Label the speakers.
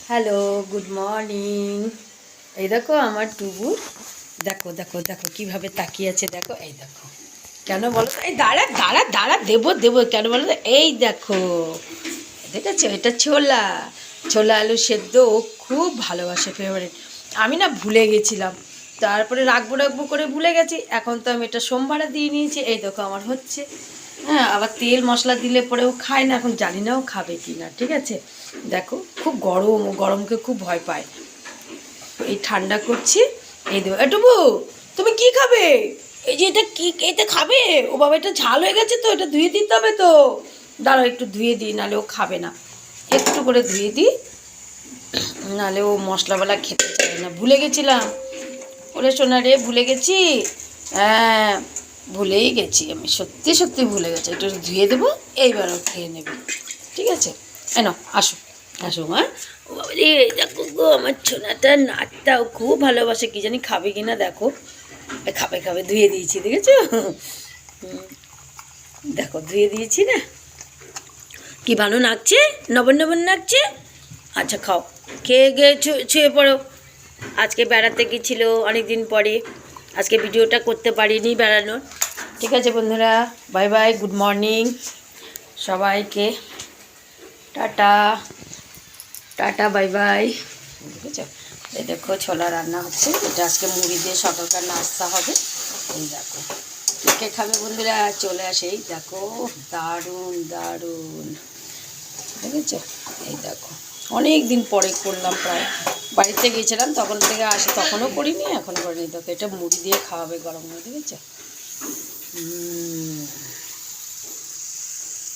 Speaker 1: Hello, good morning. এই দেখো আমার টুবু, দেখো দেখো দেখো কীভাবে তাকিয়ে আছে, দেখো এই দেখো। কেন বলো তো? এই দাঁড়া দাঁড়া দাঁড়া, দেবো দেবো, কেন বলো তো? এই দেখো, দেখেছো? এটা ছোলা, ছোলা আলু সেদ্ধ ও খুব ভালোবাসে, ফেভারিট। আমি না ভুলে গেছিলাম, তারপরে রাখবো রাখবো করে ভুলে গেছি। এখন তো আমি এটা সোমবারে দিয়ে নিয়েছি। এই দেখো আমার হচ্ছে। হ্যাঁ, আবার তেল মশলা দিলে পরেও খায় না, এখন জানি না ও খাবে কি না। ঠিক আছে, দেখো খুব গরম, ও গরমকে খুব ভয় পায়। এই ঠান্ডা করছি, এই দেবো। এটুকু, তুমি কি খাবে? এই যে এটা কি, এটা খাবে? ও বাবা, এটা ঝাল হয়ে গেছে তো, এটা ধুয়ে দিতে হবে তো। দাঁড়াও একটু ধুয়ে দিই, নাহলে ও খাবে না। একটু করে ধুয়ে দিই, নাহলে ও মশলাওয়ালা খেতে চায় না। ভুলে গেছিলাম, ওরে সোনা রে, ভুলে গেছি। হ্যাঁ, ভুলেই গেছি, আমি সত্যি সত্যি ভুলে গেছি। একটু ধুয়ে দেবো, এইবারও খেয়ে নেবে। ঠিক আছে, এনো আসো, আসো মা। ও বাবা রে, দেখো গো আমার ছোনাটা, নাচটাও খুব ভালোবাসে। কি জানি খাবে কি না, দেখো। খাবে খাবে, ধুয়ে দিয়েছি, দেখেছো? দেখো ধুয়ে দিয়েছি না, কি ভালো নাচছে, নবন নবন নাচছে। আচ্ছা খাও, খেয়ে গিয়ে ছুঁয়ে পড়ো। আজকে বেড়াতে গেছিল অনেক দিন পরে, আজকে ভিডিওটা করতে পারিনি বেড়ানোর। ঠিক আছে বন্ধুরা, বাই বাই, গুড মর্নিং সবাইকে, টাটা টাটা, বাই বাই। বুঝেছ? এই দেখো ছোলা রান্না হচ্ছে, এটা আজকে মুড়ি দিয়ে সকালকার নাস্তা হবে। এই দেখো, কে খাবে বন্ধুরা? চলে আসে। এই দেখো, দারুণ দারুণ, দেখেছ? এই দেখো, অনেক দিন পরে করলাম, প্রায় বাড়িতে গিয়েছিলাম তখন থেকে আসি, তখনও করিনি, এখনও করিনি। দেখো, এটা মুড়ি দিয়ে খাওয়াবে গরম করে, দেখেছ?